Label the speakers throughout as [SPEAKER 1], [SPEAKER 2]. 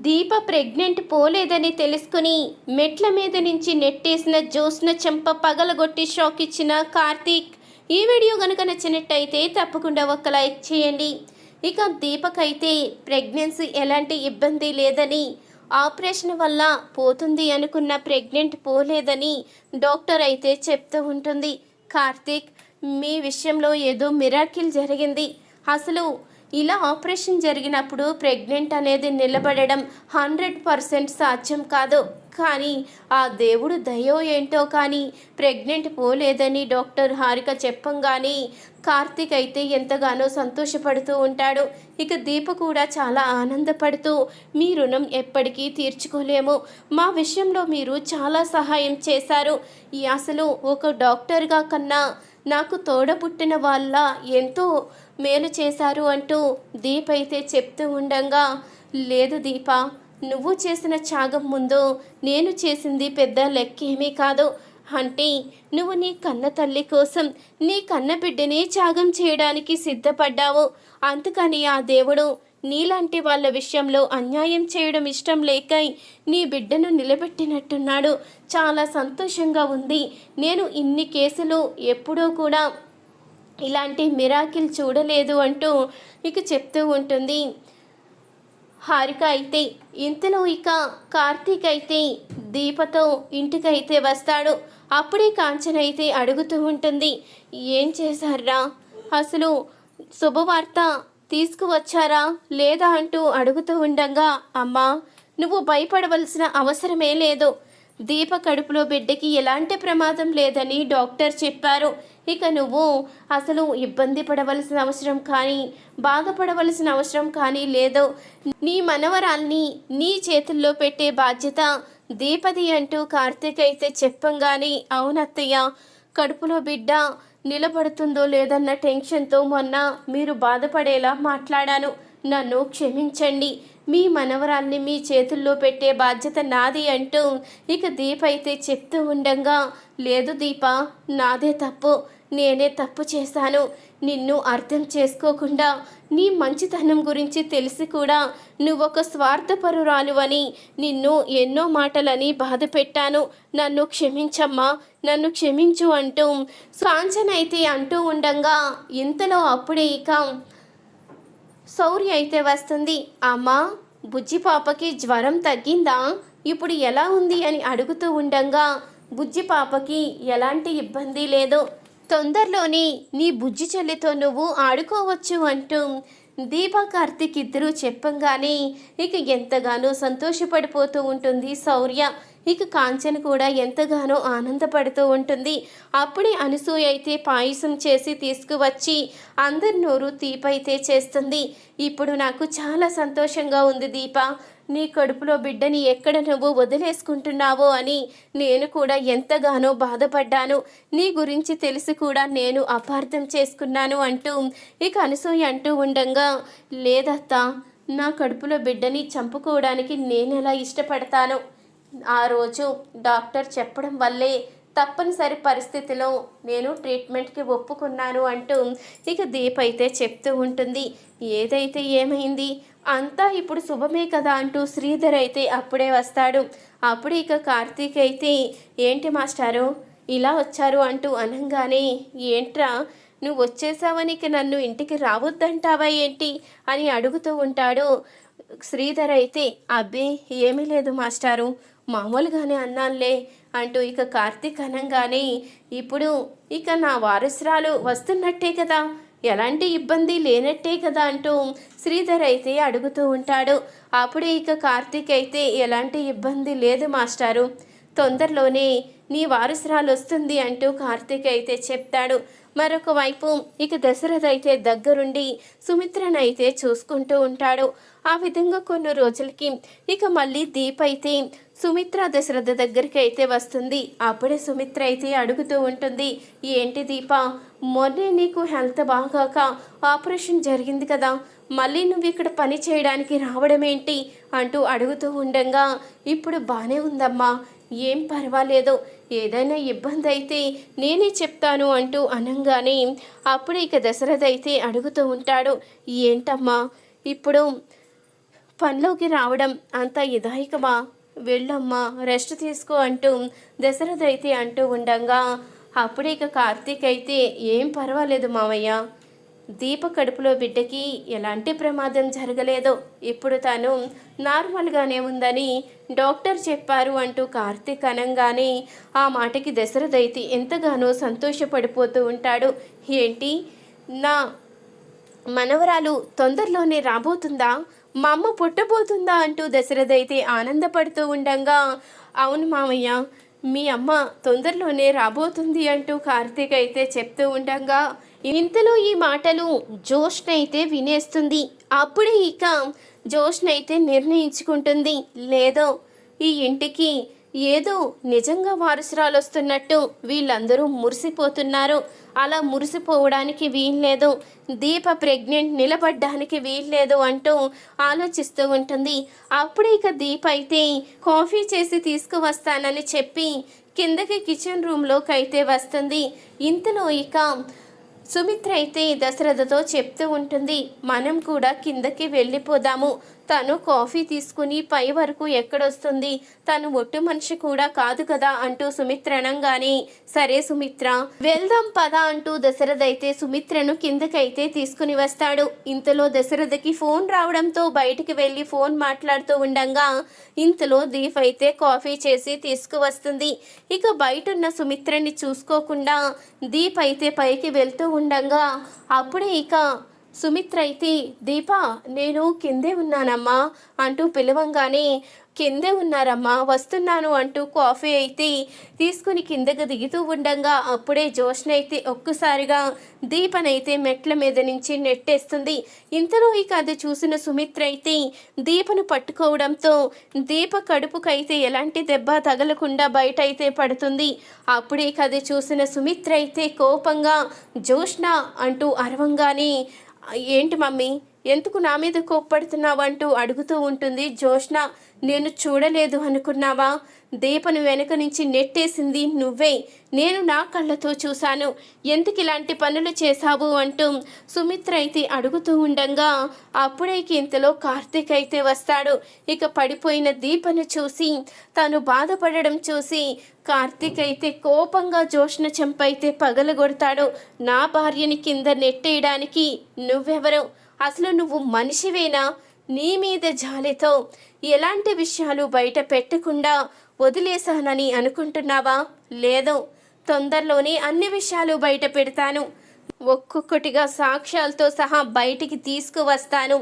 [SPEAKER 1] దీప pregnant పోలేదని తెలుసుకుని మెట్ల మీద నుంచి నెట్టేసిన జ్యోత్స్న చెంప పగలగొట్టి షాక్ ఇచ్చిన కార్తీక్. ఈ వీడియో కనుక నచ్చినట్టయితే తప్పకుండా ఒక లైక్ చేయండి. ఇక దీపకైతే ప్రెగ్నెన్సీ ఎలాంటి ఇబ్బంది లేదని, ఆపరేషన్ వల్ల పోతుంది అనుకున్న ప్రెగ్నెంట్ పోలేదని డాక్టర్ అయితే చెప్తూ ఉంటుంది. కార్తీక్, మీ విషయంలో ఏదో మిరాకిల్ జరిగింది. అసలు ఇలా ఆపరేషన్ జరిగినప్పుడు ప్రెగ్నెంట్ అనేది నిలబడడం 100% సాధ్యం కాదు. కానీ ఆ దేవుడు దయో ఏంటో కానీ ప్రెగ్నెంట్ పోలేదని డాక్టర్ హారిక చెప్పంగానే కార్తీక్ అయితే ఎంతగానో సంతోషపడుతూ ఉంటాడు. ఇక దీప కూడా చాలా ఆనందపడుతూ, మీ రుణం ఎప్పటికీ తీర్చుకోలేము, మా విషయంలో మీరు చాలా సహాయం చేశారు, అసలు ఒక డాక్టర్గా కన్నా నాకు తోడబుట్టిన వాళ్ళ ఎంతో మేలు చేశారు అంటూ దీప అయితే చెప్తూ ఉండగా, లేదు దీప, నువ్వు చేసిన త్యాగం ముందు నేను చేసింది పెద్ద లెక్కేమీ కాదు. అంటే నువ్వు నీ కన్న తల్లి కోసం నీ కన్న బిడ్డని త్యాగం చేయడానికి సిద్ధపడ్డావు. అందుకని ఆ దేవుడు నీలాంటి వాళ్ళ విషయంలో అన్యాయం చేయడం ఇష్టం లేక నీ బిడ్డను నిలబెట్టినట్టున్నాడు. చాలా సంతోషంగా ఉంది. నేను ఇన్ని కేసులు ఎప్పుడూ కూడా ఇలాంటి మిరాకిల్ చూడలేదు అంటూ ఇక చెప్తూ ఉంటుంది హారిక. అయితే ఇంతలో ఇక కార్తీక్ అయితే దీపతో ఇంటికైతే వస్తాడు. అప్పుడే కాంచన అయితే అడుగుతూ ఉంటుంది, ఏం చేశారా, అసలు శుభవార్త తీసుకువచ్చారా లేదా అంటూ అడుగుతూ ఉండగా, అమ్మా నువ్వు భయపడవలసిన అవసరమే లేదు, దీప కడుపులో బిడ్డకి ఎలాంటి ప్రమాదం లేదని డాక్టర్ చెప్పారు. ఇక నువ్వు అసలు ఇబ్బంది పడవలసిన అవసరం కానీ బాధపడవలసిన అవసరం కానీ లేదు. నీ మనవరాల్ని నీ చేతుల్లో పెట్టే బాధ్యత దీపది అంటూ కార్తీక్ అయితే చెప్పంగానే, అవునత్తయ్య, కడుపులో బిడ్డ నిలబడుతుందో లేదన్న టెన్షన్తో మొన్న మీరు బాధపడేలా మాట్లాడాను, నన్ను క్షమించండి, మీ మనవరాల్ని మీ చేతుల్లో పెట్టే బాధ్యత నాది అంటూ ఇక దీప అయితే చెప్తూ ఉండగా, లేదు దీప, నాదే తప్పు, నేనే తప్పు చేశాను, నిన్ను అర్థం చేసుకోకుండా నీ మంచితనం గురించి తెలిసి కూడా నువ్వొక స్వార్థపరురాలు అని నిన్ను ఎన్నో మాటలని బాధ పెట్టాను, నన్ను క్షమించమ్మా, నన్ను క్షమించు అంటూ కాంచన అయితే అంటూ ఉండగా, ఇంతలో అప్పుడే ఇక శౌర్య అయితే వస్తుంది. అమ్మా, బుజ్జి పాపకి జ్వరం తగ్గిందా, ఇప్పుడు ఎలా ఉంది అని అడుగుతూ ఉండగా, బుజ్జి పాపకి ఎలాంటి ఇబ్బంది లేదు, తొందరలోనే నీ బుజ్జి చెల్లితో నువ్వు ఆడుకోవచ్చు అంటూ దీపా కార్తీక్ ఇద్దరూ చెప్పంగానే ఇక ఎంతగానో సంతోషపడిపోతూ ఉంటుంది శౌర్య. ఇక కాంచన కూడా ఎంతగానో ఆనందపడుతూ ఉంటుంది. అప్పుడే అనసూయ అయితే పాయసం చేసి తీసుకువచ్చి అందరి నోరు తీపైతే చేస్తుంది. ఇప్పుడు నాకు చాలా సంతోషంగా ఉంది దీప, నీ కడుపులో బిడ్డని ఎక్కడ నువ్వు వదిలేసుకుంటున్నావో అని నేను కూడా ఎంతగానో బాధపడ్డాను, నీ గురించి తెలిసి కూడా నేను అపార్థం చేసుకున్నాను అంటూ ఇక అనసూయ అంటూ ఉండగా, లేదత్తా, నా కడుపులో బిడ్డని చంపుకోవడానికి నేనెలా ఇష్టపడతాను, ఆ రోజు డాక్టర్ చెప్పడం వల్లే తప్పనిసరి పరిస్థితిలో నేను ట్రీట్మెంట్కి ఒప్పుకున్నాను అంటూ ఇక దీప అయితే చెప్తూ ఉంటుంది. ఏదైతే ఏమైంది, అంతా ఇప్పుడు శుభమే కదా అంటూ శ్రీధర్ అయితే అప్పుడే వస్తాడు. అప్పుడు ఇక కార్తీక్ అయితే, ఏంటి మాస్టారు ఇలా వచ్చారు అంటూ అనంగానే, ఏంట్రా నువ్వు వచ్చేసావని ఇక నన్ను ఇంటికి రావద్దంటావా ఏంటి అని అడుగుతూ ఉంటాడు. శ్రీధర్ అయితే, అబ్బే ఏమీ లేదు మాస్టారు, మామూలుగానే అన్నానులే అంటూ ఇక కార్తీక్ అనంగానే, ఇప్పుడు ఇక నా వారసురాలు వస్తున్నట్టే కదా, ఎలాంటి ఇబ్బంది లేనట్టే కదా అంటూ శ్రీధర్ అయితే అడుగుతూ ఉంటాడు. అప్పుడే ఇక కార్తీక్ అయితే, ఎలాంటి ఇబ్బంది లేదు మాస్టారు, తొందరలోనే నీ వారసురాలు వస్తుంది అంటూ కార్తీక్ అయితే చెప్తాడు. మరొక వైపు ఇక దశరథ్ అయితే దగ్గరుండి సుమిత్రనైతే చూసుకుంటూ ఉంటాడు. ఆ విధంగా కొన్ని రోజులకి ఇక మళ్ళీ దీప్ అయితే సుమిత్ర దశరథ దగ్గరికి అయితే వస్తుంది. అప్పుడే సుమిత్ర అయితే అడుగుతూ ఉంటుంది, ఏంటి దీప, మొన్నే నీకు హెల్త్ బాగాక ఆపరేషన్ జరిగింది కదా, మళ్ళీ నువ్వు ఇక్కడ పని చేయడానికి రావడం ఏంటి అంటూ అడుగుతూ ఉండగా, ఇప్పుడు బాగానే ఉందమ్మా, ఏం పర్వాలేదు, ఏదైనా ఇబ్బంది అయితే నేనే చెప్తాను అంటూ అనంగానే అప్పుడు ఇక దశరథ అయితే అడుగుతూ ఉంటాడు, ఏంటమ్మా ఇప్పుడు పనిలోకి రావడం అంత ఇదాయికమా, వెళ్ళమ్మా రెస్ట్ తీసుకో అంటూ దశరథ అయితే అంటూ ఉండంగా అప్పుడే ఇక కార్తీక్ అయితే ఏం పర్వాలేదు మావయ్య, దీప కడుపులో బిడ్డకి ఎలాంటి ప్రమాదం జరగలేదు, ఇప్పుడు తను నార్మల్గానే ఉందని డాక్టర్ చెప్పారు అంటూ కార్తీక్ అనంగానే ఆ మాటకి దశరథ అయితే ఎంతగానో సంతోషపడిపోతూ ఉంటాడు. ఏంటి, నా మనవరాలు తొందరలోనే రాబోతుందా, మా అమ్మ పుట్టబోతుందా అంటూ దశరథ అయితే ఆనందపడుతూ ఉండంగా అవును మామయ్య, మీ అమ్మ తొందరలోనే రాబోతుంది అంటూ కార్తీక్ అయితే చెప్తూ ఉండంగా ఇంతలో ఈ మాటలు జోష్న అయితే వినేస్తుంది. అప్పుడే ఇక జోష్న అయితే నిర్ణయించుకుంటుంది, లేదో ఈ ఇంటికి ఏదో నిజంగా వారసురాలు వస్తున్నట్టు వీళ్ళందరూ మురిసిపోతున్నారు, అలా మురిసిపోవడానికి వీల్లేదు, దీప ప్రెగ్నెంట్ నిలబడ్డానికి వీల్లేదు అంటూ ఆలోచిస్తూ ఉంటుంది. అప్పుడే ఇక దీప అయితే కాఫీ చేసి తీసుకువస్తానని చెప్పి కిందకి కిచెన్ రూమ్లోకి అయితే వస్తుంది. ఇంతలో ఇక సుమిత్ర అయితే దశరథతో చెప్తూ ఉంటుంది, మనం కూడా కిందకి వెళ్ళిపోదాము, తను కాఫీ తీసుకుని పై వరకు ఎక్కడొస్తుంది, తను ఒట్టు మనిషి కూడా కాదు కదా అంటూ సుమిత్ర అనగానే సరే సుమిత్ర వెళ్దాం పద అంటూ దశరథ అయితే సుమిత్రను కిందకైతే తీసుకుని వస్తాడు. ఇంతలో దశరథకి ఫోన్ రావడంతో బయటికి వెళ్ళి ఫోన్ మాట్లాడుతూ ఉండంగా ఇంతలో దీప్ అయితే కాఫీ చేసి తీసుకువస్తుంది. ఇక బయటున్న సుమిత్రని చూసుకోకుండా దీప్ అయితే పైకి వెళ్తూ ఉండంగా అప్పుడే ఇక సుమిత్ర అయితే దీపా నేను కిందే ఉన్నానమ్మా అంటూ పిలవంగానే కిందే ఉన్నారమ్మా వస్తున్నాను అంటూ కాఫీ అయితే తీసుకుని కిందకు దిగుతూ ఉండంగా అప్పుడే జోష్న అయితే ఒక్కసారిగా దీపనైతే మెట్ల మీద నుంచి నెట్టేస్తుంది. ఇంతలో ఇక అది చూసిన సుమిత్ర అయితే దీపను పట్టుకోవడంతో దీప కడుపుకైతే ఎలాంటి దెబ్బ తగలకుండా బయట అయితే పడుతుంది. అప్పుడే ఇక అది చూసిన సుమిత్ర అయితే కోపంగా జోష్న అంటూ అరవంగానే ఏంటి మమ్మీ ఎందుకు నా మీద కోప్పడుతున్నావు అంటూ అడుగుతూ ఉంటుంది జోష్న. నేను చూడలేదు అనుకున్నావా, దీపను వెనుక నుంచి నెట్టేసింది నువ్వే, నేను నా కళ్ళతో చూశాను, ఎందుకు ఇలాంటి పనులు చేశావు అంటూ సుమిత్ర అయితే అడుగుతూ ఉండంగా అప్పుడే ఇంతలో కార్తీక్ అయితే వస్తాడు. ఇక పడిపోయిన దీపను చూసి తను బాధపడడం చూసి కార్తీక్ అయితే కోపంగా జోష్న చెంపైతే పగలగొడతాడు. నా భార్యని కింద నెట్టేయడానికి నువ్వెవరు, అసలు నువ్వు మనిషివేనా, నీ మీద జాలితో ఎలాంటి విషయాలు బయట పెట్టకుండా వదిలేశానని అనుకుంటున్నావా, లేదు తొందరలోనే అన్ని విషయాలు బయట పెడతాను, ఒక్కొక్కటిగా సాక్ష్యాలతో సహా బయటికి తీసుకువస్తాను,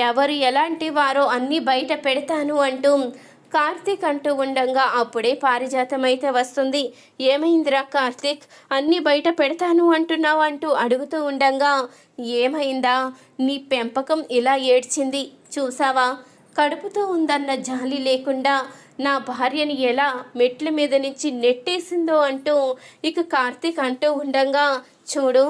[SPEAKER 1] ఎవరు ఎలాంటి వారో అన్నీ బయట పెడతాను అంటూ కార్తీక్ అంటూ ఉండంగా అప్పుడే పారిజాతం అయితే వస్తుంది. ఏమైందిరా కార్తీక్, అన్నీ బయట పెడతాను అంటున్నావు అంటూ అడుగుతూ ఉండంగా ఏమైందా, నీ పెంపకం ఇలా ఏడ్చింది చూసావా, కడుపుతో ఉందన్న జాలి లేకుండా నా భార్యని ఎలా మెట్ల మీద నుంచి నెట్టేసిందో అంటూ ఇక కార్తీక్ అంటూ ఉండంగా చూడు,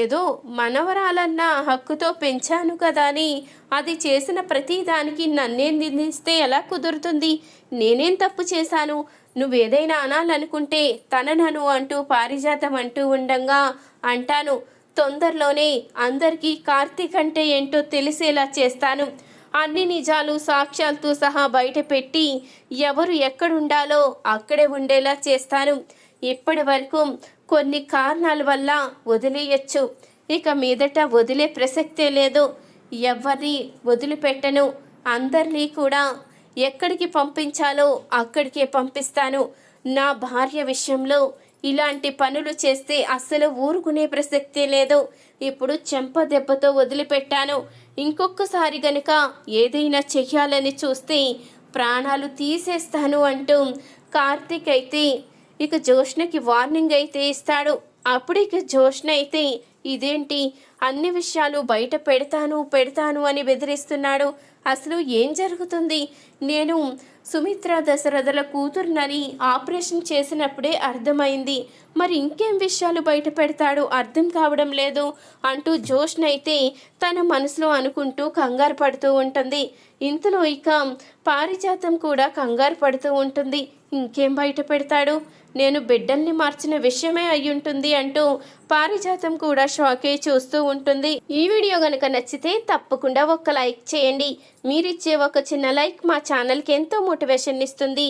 [SPEAKER 1] ఏదో మనవరాలన్న హక్కుతో పెంచాను కదా అని అది చేసిన ప్రతిదానికి నన్నే నిందిస్తే ఎలా కుదురుతుంది, నేనేం తప్పు చేశాను, నువ్వేదైనా అనాలనుకుంటే తననను అంటూ పారిజాతం అంటూ ఉండంగా అంటాను, తొందరలోనే అందరికీ కార్తీక్ అంటే ఏంటో తెలిసేలా చేస్తాను, అన్ని నిజాలు సాక్ష్యాలతో సహా బయట పెట్టి ఎవరు ఎక్కడుండాలో అక్కడే ఉండేలా చేస్తాను, ఇప్పటి వరకు కొన్ని కారణాల వల్ల వదిలేయచ్చు, ఇక మీదట వదిలే ప్రసక్తే లేదు, ఎవరిని వదిలిపెట్టను, అందరినీ కూడా ఎక్కడికి పంపించాలో అక్కడికే పంపిస్తాను, నా భార్య విషయంలో ఇలాంటి పనులు చేస్తే అస్సలు ఊరుకునే ప్రసక్తే లేదు, ఇప్పుడు చెంప దెబ్బతో వదిలిపెట్టాను, ఇంకొకసారి గనుక ఏదైనా చెయ్యాలని చూస్తే ప్రాణాలు తీసేస్తాను అంటూ కార్తీక్ అయితే ఇక జోష్నకి వార్నింగ్ అయితే ఇస్తాడు. అప్పుడు ఇక జోష్న అయితే ఇదేంటి అన్ని విషయాలు బయట పెడతాను అని బెదిరిస్తున్నాడు, అసలు ఏం జరుగుతుంది, నేను సుమిత్ర దశరథుల కూతురునని ఆపరేషన్ చేసినప్పుడే అర్థమైంది. మరి ఇంకేం విషయాలు బయట పెడతాడో అర్థం కావడం లేదు అంటూ జోష్నైతే తన మనసులో అనుకుంటూ కంగారు పడుతూ ఉంటుంది. ఇంతలో ఇక పారిజాతం కూడా కంగారు పడుతూ ఉంటుంది. ఇంకేం బయట పెడతాడు, నేను బిడ్డల్ని మార్చిన విషయమే అయ్యుంటుంది అంటూ పారిజాతం కూడా షాకే చూస్తూ ఉంటుంది. ఈ వీడియో కనుక నచ్చితే తప్పకుండా ఒక లైక్ చేయండి. మీరిచ్చే ఒక చిన్న లైక్ మా ఛానల్కి ఎంతో మోటివేషన్ ఇస్తుంది.